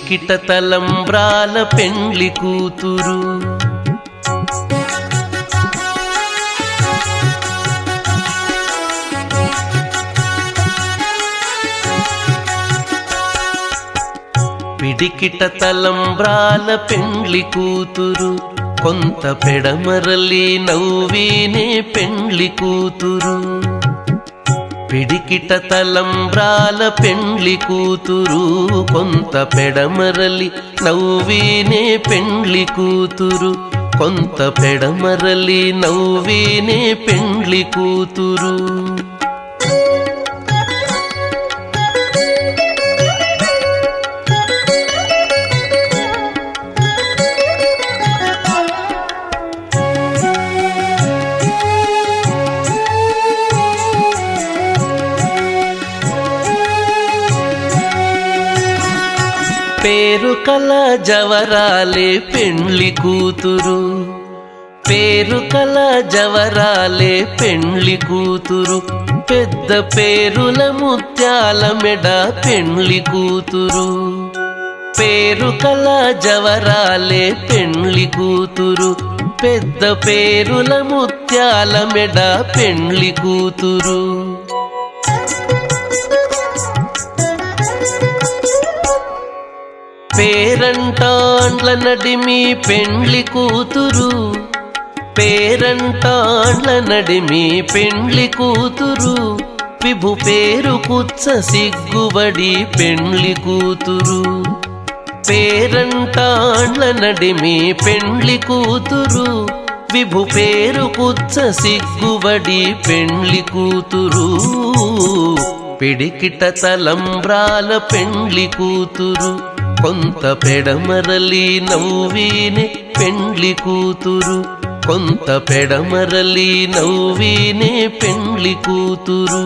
పిడికిట తలంబ్రాల పెండ్లి కూతురు పిడికిట తలంబ్రాల పెండ్లి కూతురు కొంత పెడమరలి నవ్వినే పెండ్లి కూతురు పిడికిట తలంబ్రాల పెండ్లి కూతురు కొంత పెడమరలి నవ్వినే పెండ్లి కూతురు కొంత పెడమరలి నవ్వినే పెండ్లి కూతురు పేరు కల జవరాలే పెండ్లి కూతురు పేరు కల జవరాలే పెండ్లి కూతురు పెద్ద పేరుల ముత్యాల మెడ పెండ్లి కూతురు పేరు కల జవరాలే పెండ్లి కూతురు పెద్ద పేరుల ముత్యాల మెడ పెండ్లి కూతురు పేరంటాండ్ల నడిమి పెండ్లి కూతురు పేరంటాండ్ల నడిమి పెండ్లి కూతురు విభు పేరు కుచ్చ సిగ్గుబడి పెండ్లి కూతురు పేరంటాండ్ల నడిమి పెండ్లి కూతురు విభు పేరు కుచ్చ సిగ్గుబడి పెండ్లి కూతురు పిడికిట తలంబ్రాల పెండ్లి కూతురు కొంత పెడమరలి నవ్వినే పెండ్లి కూతురు కొంత పెడమరలి నవ్వినే పెండ్లి కూతురు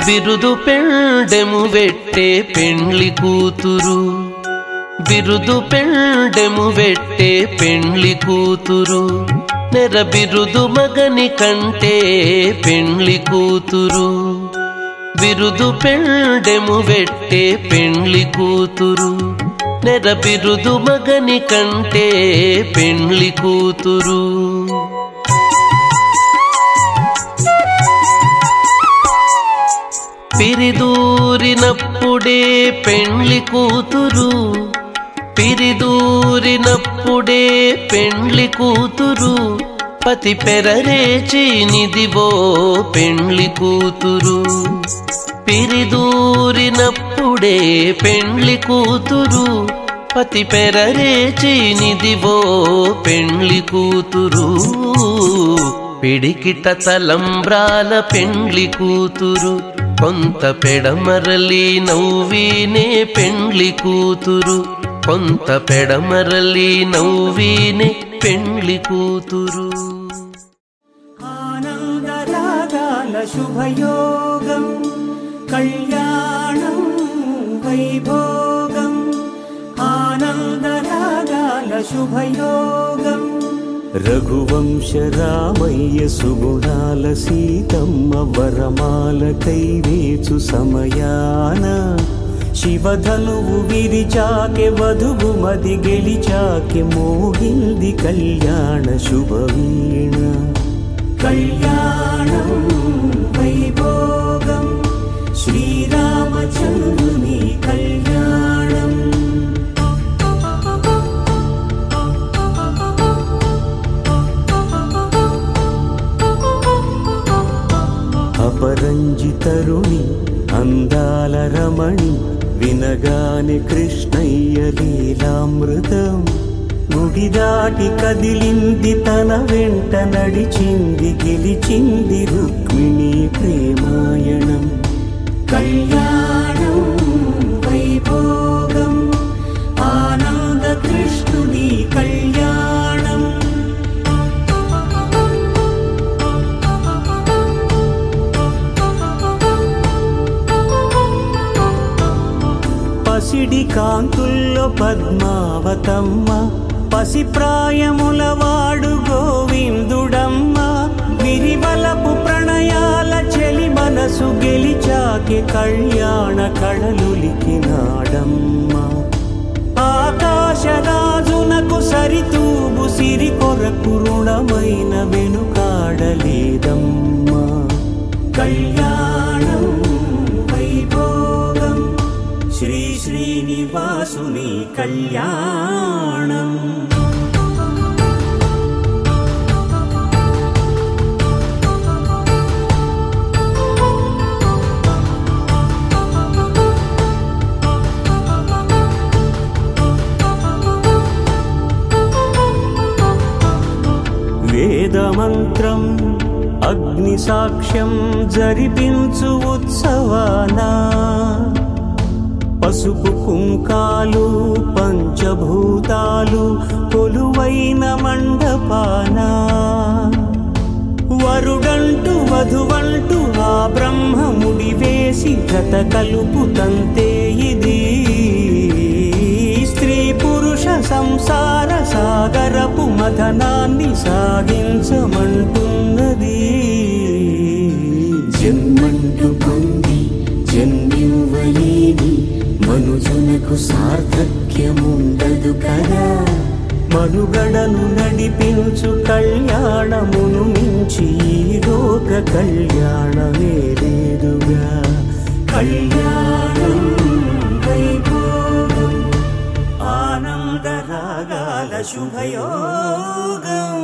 బిరుదు పెండెము వెట్టే పెండ్లి కూతురు బిరుదు పెండెము వెట్టే పెండ్లి కూతురు నెర బిరుదు మగని కంటే పెండ్లి కూతురు బిరుదు పెండెము వెట్టే పెండ్లి కూతురు నెర బిరుదు మగని కంటే పెండ్లి కూతురు పిరిదూరినప్పుడే పెండ్లి కూతురు పిరిదూరినప్పుడే పెండ్లి కూతురు పతి పెరరేచి నిదివో పెండ్లి కూతురు పిరిదూరినప్పుడే పెండ్లి కూతురు పతి పెరరేచి నిదివో పెండ్లి కూతురు పిడికిట తలంబ్రాల పెండ్లి కూతురు కొంత పెడమరలి నవ్వినే పెండ్లి కూతురు కొంత పెడమరలి నవ్వినే పెండ్లి కూతురు ఆనందరాగాల శుభయోగం కళ్యాణం వైభోగం ఆనందరాగాల శుభయోగం రఘువంశ రామయ్య సుగుణాల సీతమ్మ వరమాల కైవేచు సమయాన శివధనువు విరిచాకె వధువు మది గెలిచాకె మోగింది కళ్యాణ శుభవీణ కళ్యాణం వైభోగం శ్రీరామచంద్రుని కళ్యాణం అపరంజి తరుణి అందాల రమణి వినగానే కృష్ణయ్య లీలామృతం గుడి దాటి కదిలింది తన వెంట నడిచింది గెలిచింది రుక్మిణి ప్రేమాయణం కళ్యాణం వైభోగం ఆనంద కృష్ణుడి కళ్యాణం కాంతుల్లో పద్మావతమ్మ, పసిప్రాయముల వాడు గోవిందుడమ్మ. విరివలపు ప్రణయాల చెలి మనసు గెలిచాకే కళ్యాణ కళలులికినాడమ్మ. ఆకాశరాజునకు సరితూబు సిరి కొరకు రుణమైన వెనుకాడలేదమ్మా. కళ్యాణం వైభోగం శ్రీ శ్రీనివాసుని కళ్యాణం. వేదమంత్రం అగ్ని సాక్ష్యం జరిపించు ఉత్సవాన, పసుపు కుంకాలు పంచభూతాలు కొలువైన మండపాన. వరుడంటూ వధువంటూ ఆ బ్రహ్మముడి వేసి గత కలుపు తంతే ఇది. స్త్రీ పురుష సంసార సాగరపు మథనాన్ని సాగించమంటున్నది. జన్మంటూ పొంది జన్మివ్వలేని మనుజునకు సార్థక్యముండదు కదా. మనుగడను నడిపించు కళ్యాణమును మించి లోక కళ్యాణమే లేదుగా. కళ్యాణం వైభోగం ఆనందరాగాల శుభయోగం.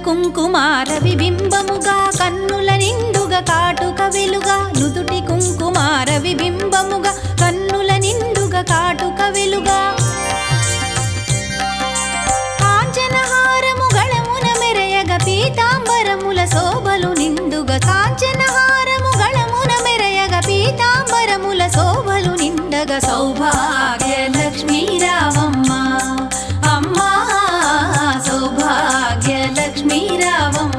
కుంకుమార విబింబముగా కన్నుల నిండుగా కాటుక వెలుగా నుదుటి కుంకుమార విబింబముగా కన్నుల నిండుగా కాటుక వెలుగా కాంచనహారము గళమున మెరయగ పీతాంబరముల శోభలు నిండుగా కాంచనహారము గళమున మెరయగ పీతాంబరముల శోభలు నిండగా సౌభాగ్య లక్ష్మీ రావమ్మ అమ్మా సౌభాగ్య లక్ష్మీ రావమ్మ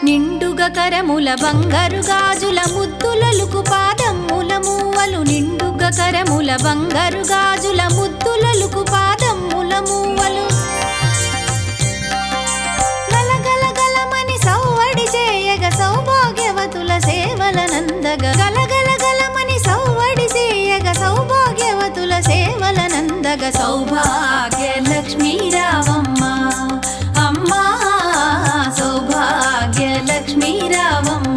నిండుగా కరముల బంగారు గాజుల ముద్దులలుకు పాదమ్ముల మూవలు నిండుగా కరముల బంగారు గాజుల ముద్దులలుకు పాదమ్ముల మూవలు గలగల గలమని సౌవడి చేయగ సౌభాగ్యవతుల సేవల నందగ గలగల గలమని సౌవడి చేయగ సౌభాగ్యవతుల సేవల నందగ సౌభాగ్య లక్ష్మీ రావమ్మ అమ్మా సౌభాగ్య లక్ష్మీ రావమ్మ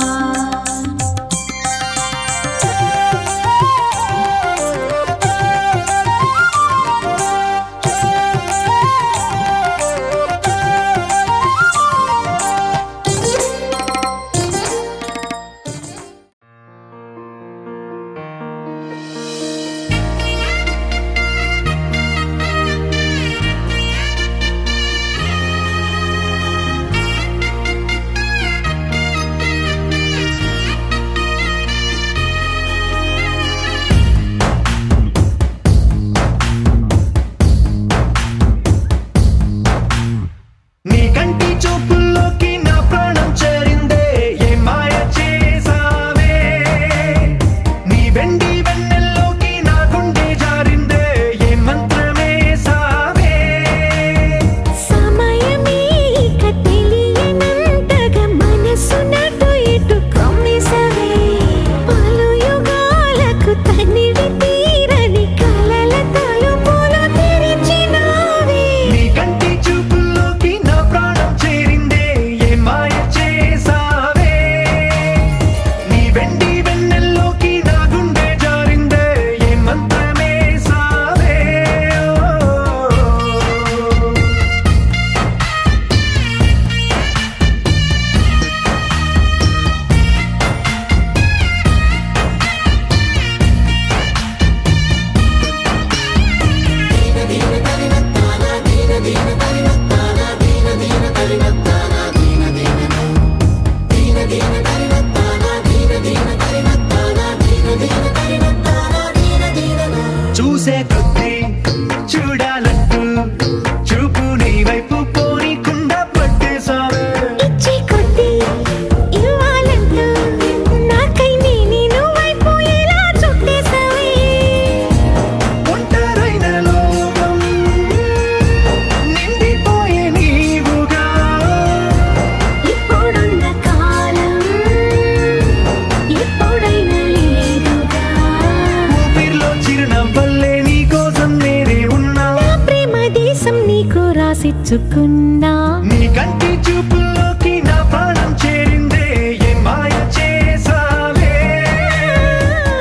రాసిచ్చుకున్నా నీ కంటి చూపుల్లోకి నా ప్రాణం చేరిందే ఏ మాయ చేసావే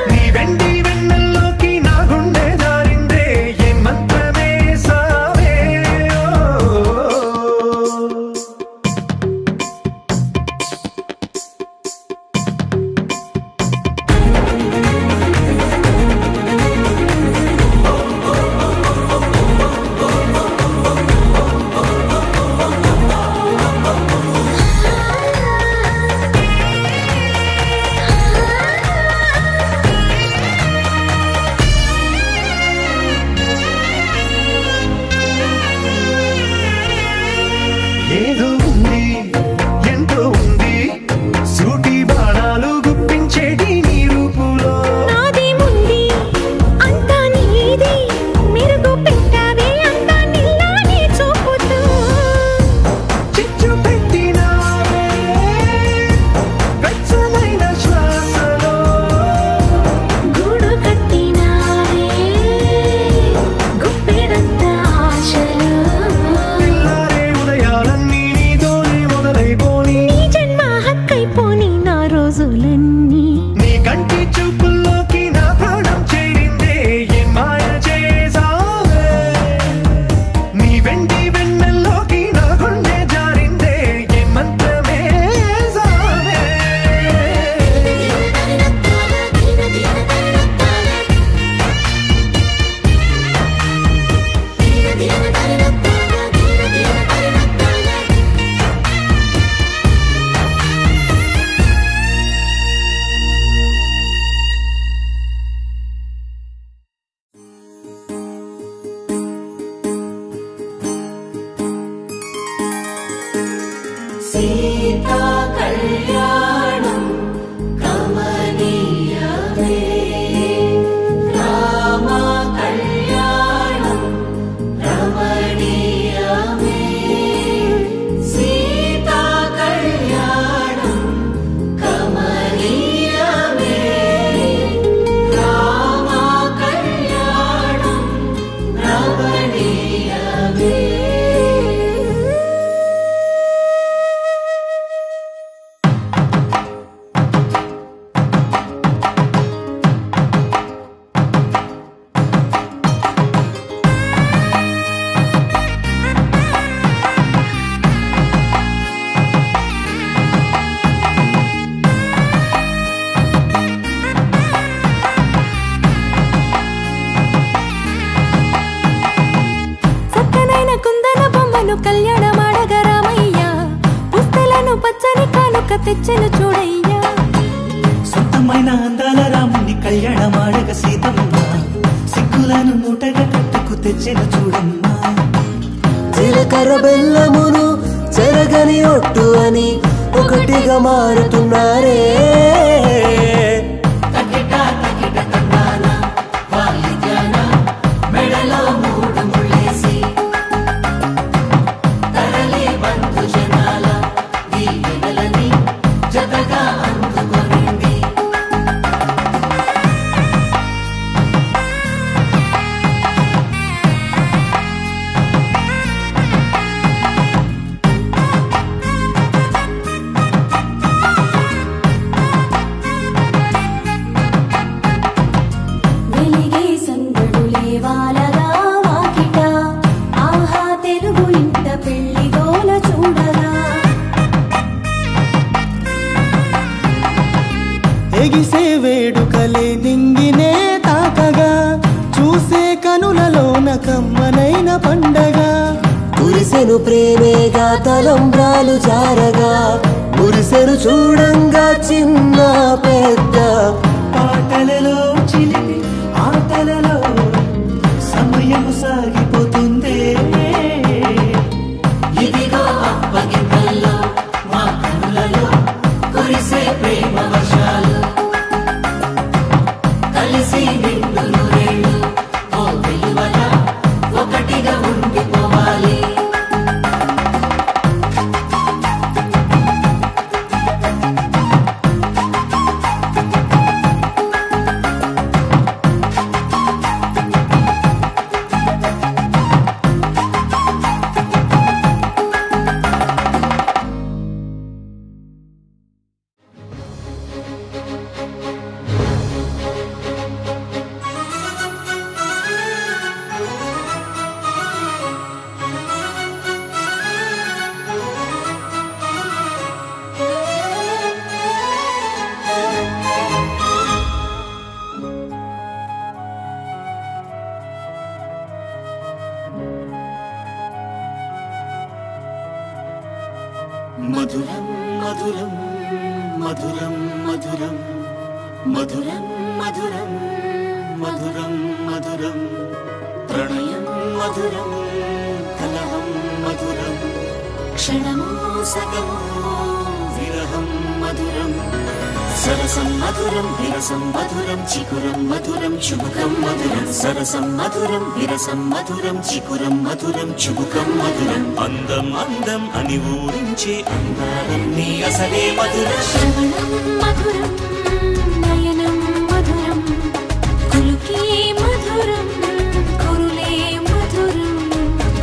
నీ వెండి వెన్నెల్లోకి నా గుండె జారిందే ఏ మంత్రమేసావే తెచ్చను చూడయ్యా. సొంతమైన అందాల రాముని కళ్యాణమాడగ సీతమ్మ సిగ్గులను మూటగా కట్టుకు తెచ్చెను చూడమ్మా. జీలకర్ర బెల్లమును చెరగని ఒట్టు అని ఒకటిగా మారుతున్నారే. ఎగిసే వేడుకలే నింగినే తాకగా చూసే కనులలోన కమ్మనైన పండగ. కురిసెను ప్రేమేగా తలంబ్రాలు జారగా మురిసెను చూడంగా చిన్న పెద్ద. పాటలలో చిలిపి ఆటలలో సమయము సాగిపోతుందే. ఇదిగో అప్పగింతల్లో మా కనులలో కురిసే ప్రేమ వర్షాలు. కలిసి నిండులు రేళ్ళు ఓ వెలువల ఒకటిగా ఉండిపోవాలి. మధురం మధురం మధురం మధురం మధురం మధురం మధురం మధురం ప్రణయం మధురం కలహం మధురం క్షణము సగము విరహం మధురం సరసం మధురం విరసం మధురం చికురం మధురం చుబుకం మధురం సరసం మధురం విరసం మధురం చికురం మధురం చుబుకం మధురం అందం అందం అని ఊరించే అందాలన్నీ అసలే మధురం శ్రవణం మధురం నయనం మధురం కులుకే మధురం కురులే మధురం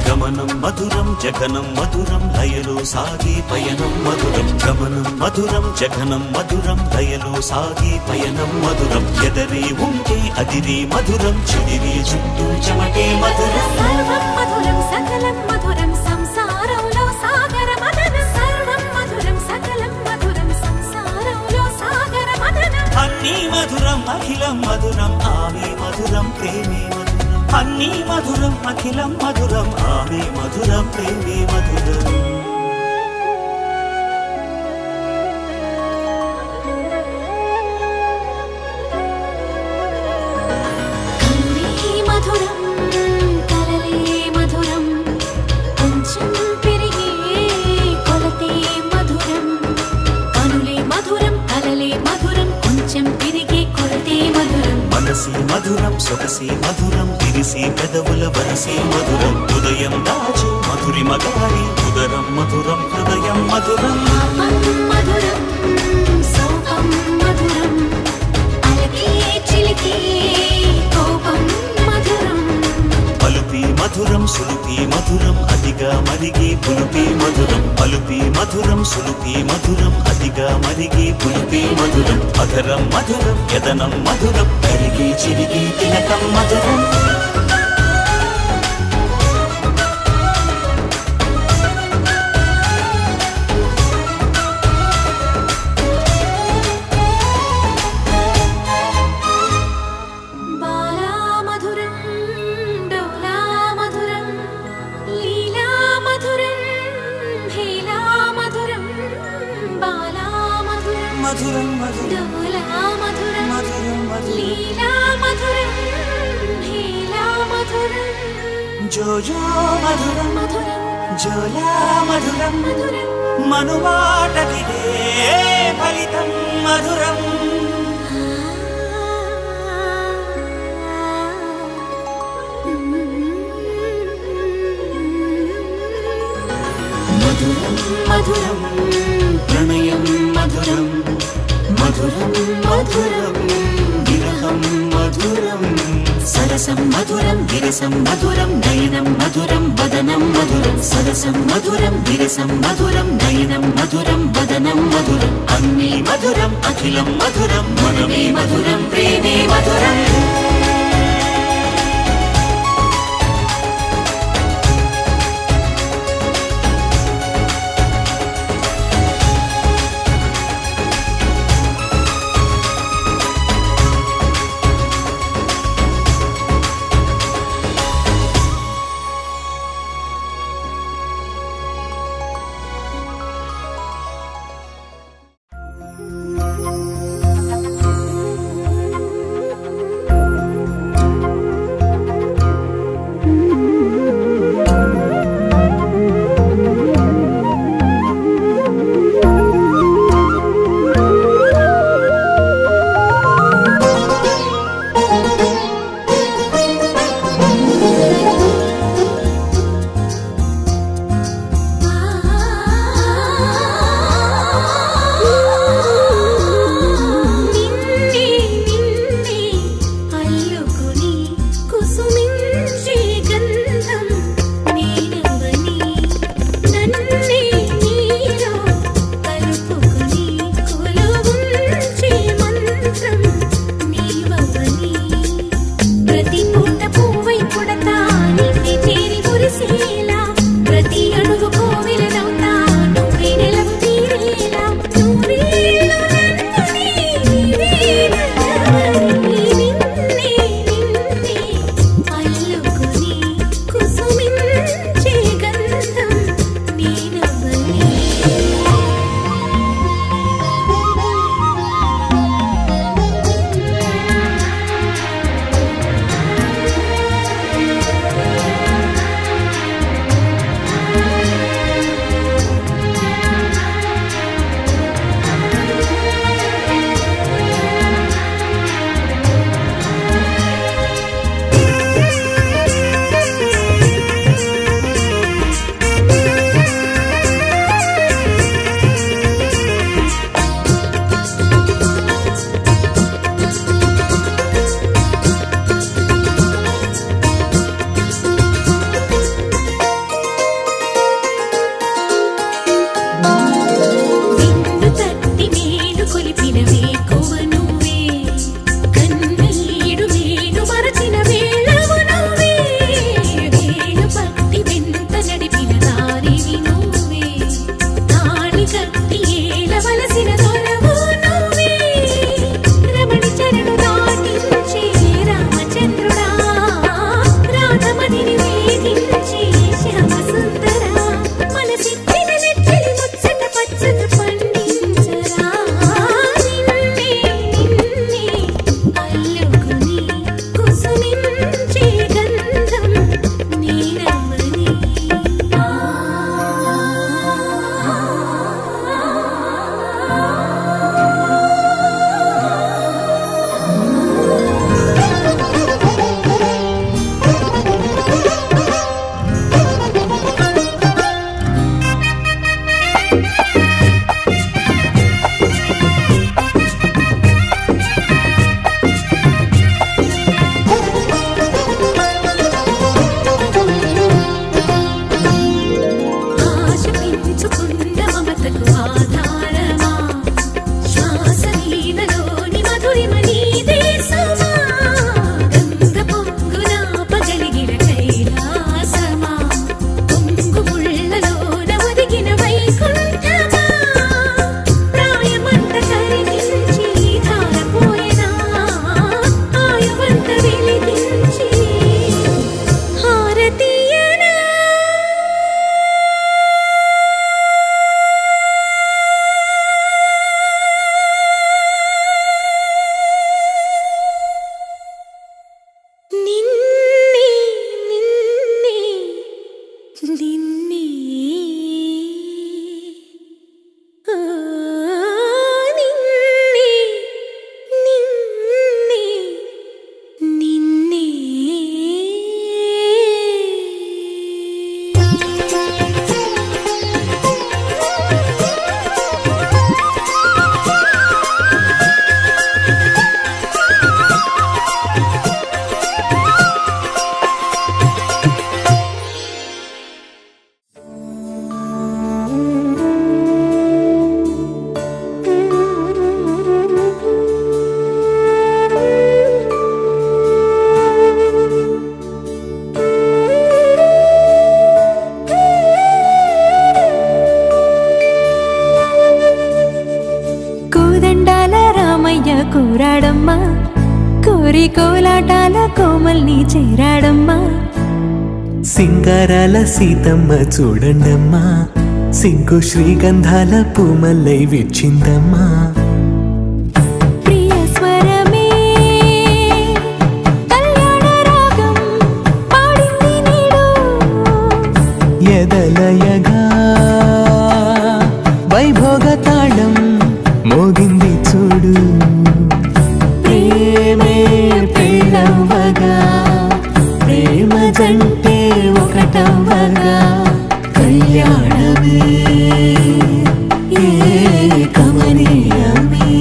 గమనం మధురం జగనం మధురం లయలో సాగే పయనం మధురం. గమనం మధురం జగనం మధురం లయలో సాగే పయనం మధురం. ఎదరే ఉంటే అదిరే మధురం చెదిరే చుట్టూ చెమటే మధురం. సర్వం మధురం సకలం మధురం సంసారంలో సాగర మదనం. సర్వం మధురం సకలం మధురం సంసారంలో సాగర మదనం. అన్నీ మధురం అఖిలం మధురం ఆమె మధురం ప్రేమే మధురం. అన్నీ మధురం అఖిలం మధురం ఆమె మధురం ప్రేమే మధురం. కనులే మధురం కలలే మధురం కొంచెం పెరిగే కొలతే మధురం. కనులే మధురం కలలే మధురం కొంచెం పెరిగే కొలతే మధురం. మనసి మధురం సొగసి మధురం విరిసి పెదవుల వరసి మధురం. ఉదయం దాచు మధురి మగారి ఉదరం మధురం హృదయం మధురం. పాపం మధురం సోపం మధురం అలకే చిలికే కోపం మధురం. పలుపి మధురం సులుపి మధురం అతిగా మరిగి పులుపి మధురం. పలుపి మధురం సులుపి మధురం అతిగా మరిగి పులుపి మధురం. అధరం మధురం యదనం మధురం కరిగి చిరిగి తిలకం మధురం. బాలా మధురం డోలా మధురం లీలా మధురం హేలా మధురం బాలా మధురం మధురం డోలా మధురం మధురం మధురం లీలా మధురం హీలా మధురం జోజో మధురం మధురం జోలా మధురం మధురం మనువాటకిదే ఫలితం మధురం మధురం మధురం ప్రణయం మధురం మధురం మధురం విరహం మధురం సరసం మధురం విరసం మధురం నయనం మధురం వదనం మధురం సరసం మధురం విరసం మధురం నయనం మధురం వదనం మధురం అన్నీ మధురం అఖిలం మధురం మనమే మధురం ప్రేమే మధురం చేరాడమ్మా కోరి కోలాటాల కోమల్ని చేరాడమ్మా సింగారాల సీతమ్మ చూడండమ్మా సిగ్గు శ్రీగంధాల పూమల్లై విచ్చిందమ్మా ప్రియ స్వరమే కళ్యాణ రాగం పాడింది నీడు ఎదలయగా వైభోగ తాళం మోగింది చూడు ప్రేమే పెళ్ళవ్వగా ప్రేమ జంటే ఒకటవ్వగా కళ్యాణమే కమనీయమే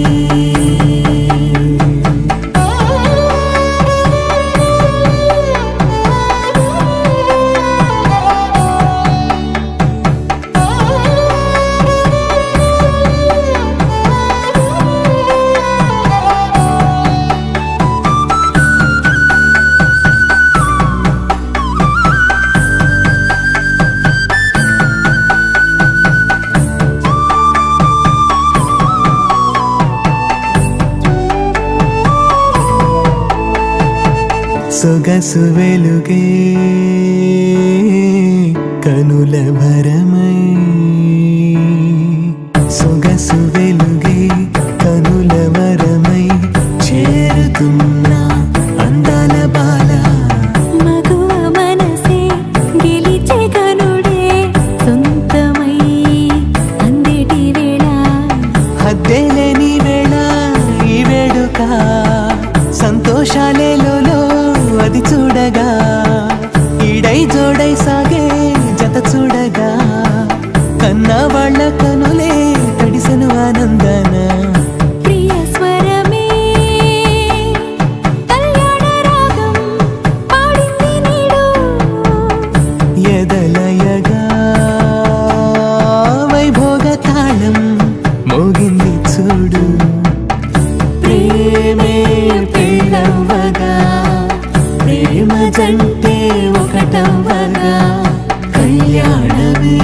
సొగసు వెలుగే కనుల భరమై సొగసు వెలుగే కనుల వరమై చేరుతున్న అందాల బాల మగువ మనసే గెలిచే కనుడే సొంతమై అందేటి వేళ హద్దేలేని వేళ ఈ వేడుక సంతోషాలేలో అది చూడగా ఈడై జోడై సాగే జత చూడగా కన్నా వాళ్ళ కనులే తడిసెను ఆనందన ప్రియ స్వరమే కళ్యాణ రాగం పాడింది నీడు ఎదలయగా వైభోగ తాళం మోగింది చూడు ప్రేమే పెళ్ళవ్వగా ప్రేమ జంటే ఒకటవ్వగా కళ్యాణమే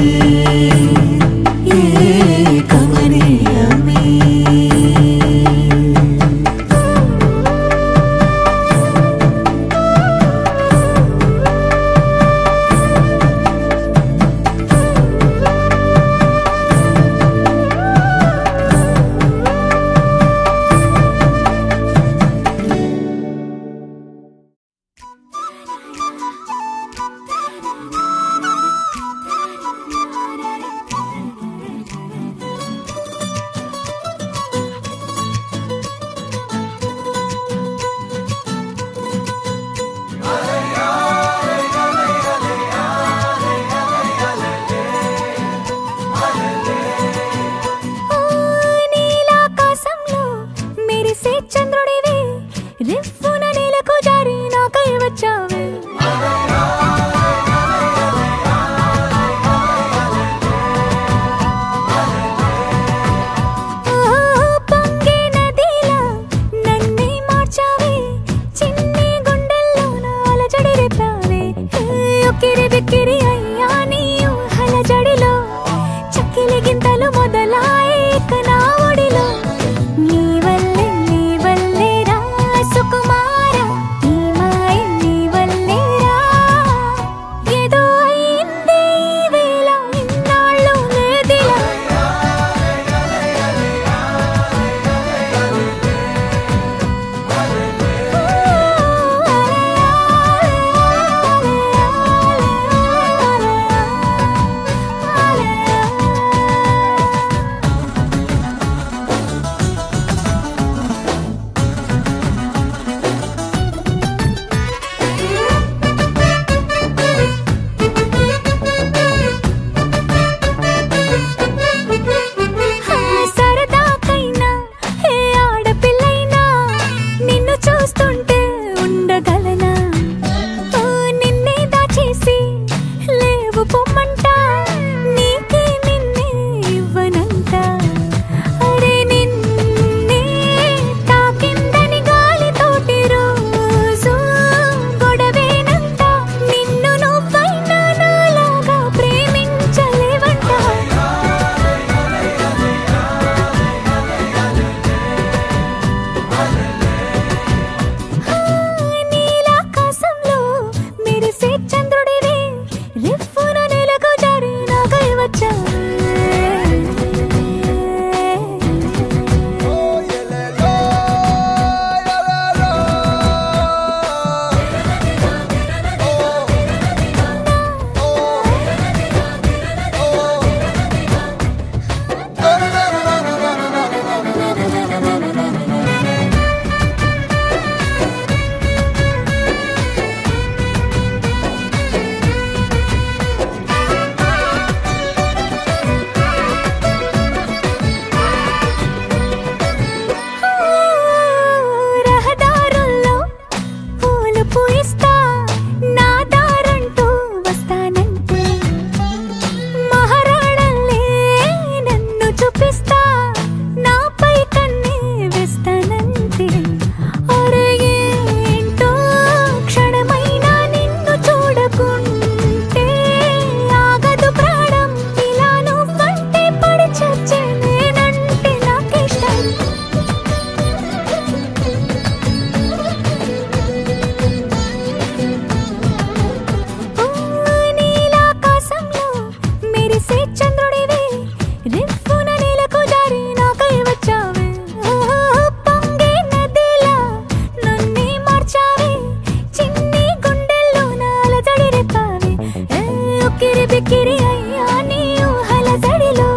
బిక్కిరి బిక్కిరి అయ్యా నీ ఊహల జడిలో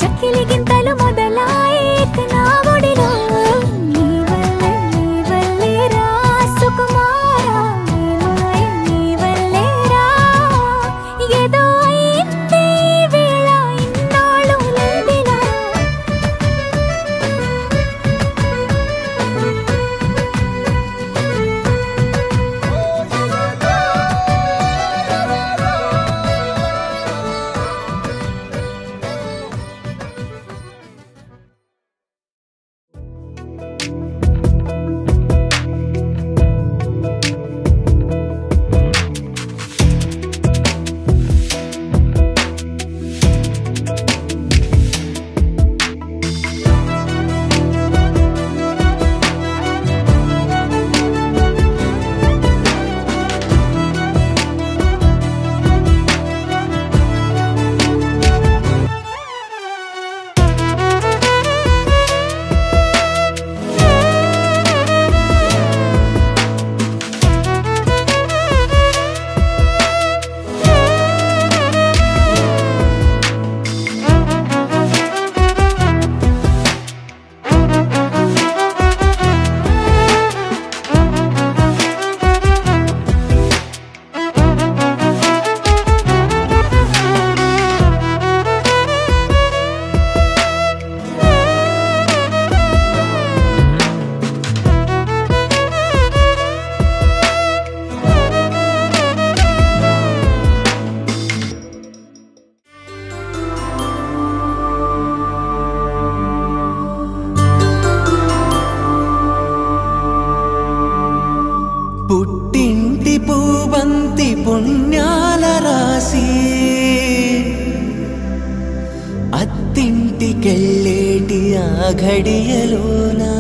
చక్కిలి గింతలు మొదలాయేక నా ఒడిలో నీ వల్లే రా సుకుమారా నీ వల్లే రా ఏదో అయింది వేళ ఇన్నాళ్ళు లేదిలా పుట్టింటి పూబంతి పుణ్యాల రాసి అత్తింటికెళ్ళేటి ఆ ఘడియలోనా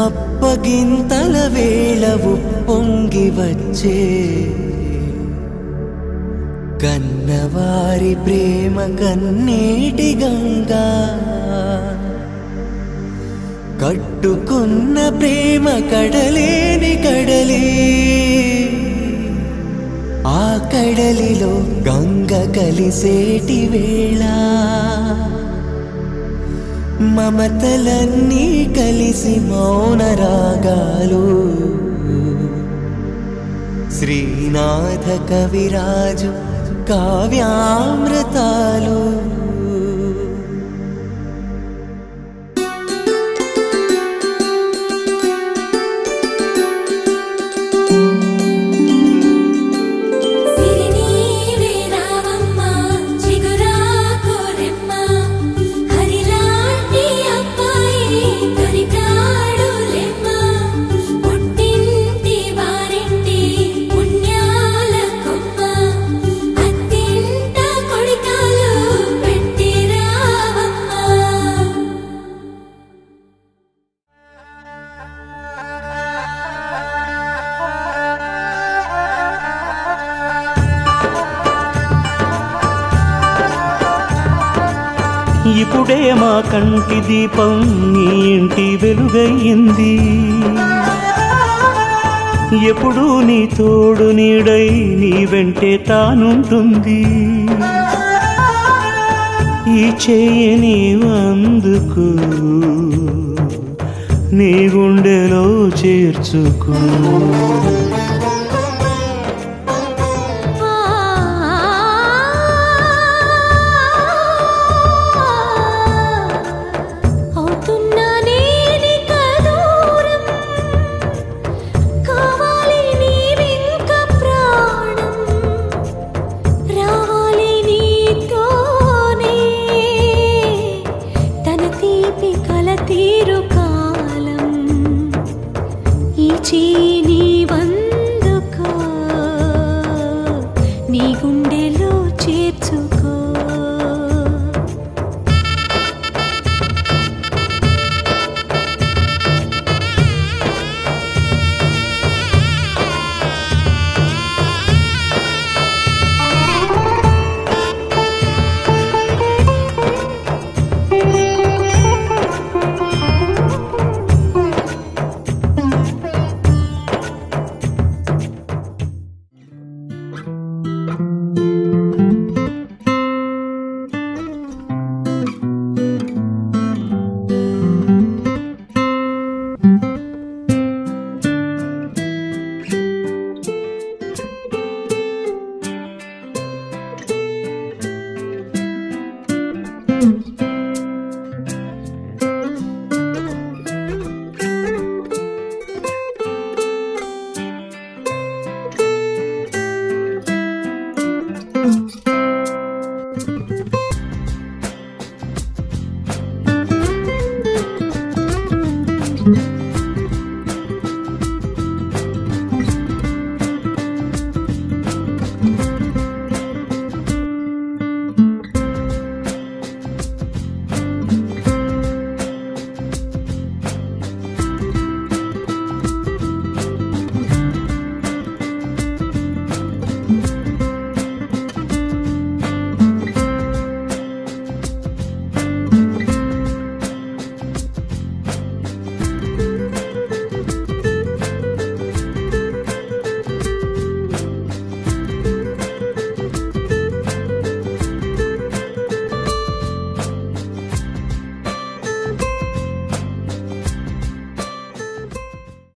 అప్పగింతల వేళ ఉప్పొంగి వచ్చే కన్నవారి ప్రేమ కన్నీటి గంగా కట్టుకున్న ప్రేమ కడలేని కడలి ఆ కడలిలో గంగ కలిసేటి వేళ మమతలన్నీ కలిసి మౌన రాగాలు శ్రీనాథ కవిరాజు కావ్యామృతాలు ఇప్పుడే మా కంటి దీపం నీ ఇంటి వెలుగయ్యింది ఎప్పుడు నీ తోడు నీడై నీ వెంటే తానుంటుంది ఈ చేయని అందుకు నీ గుండెలో చేర్చుకో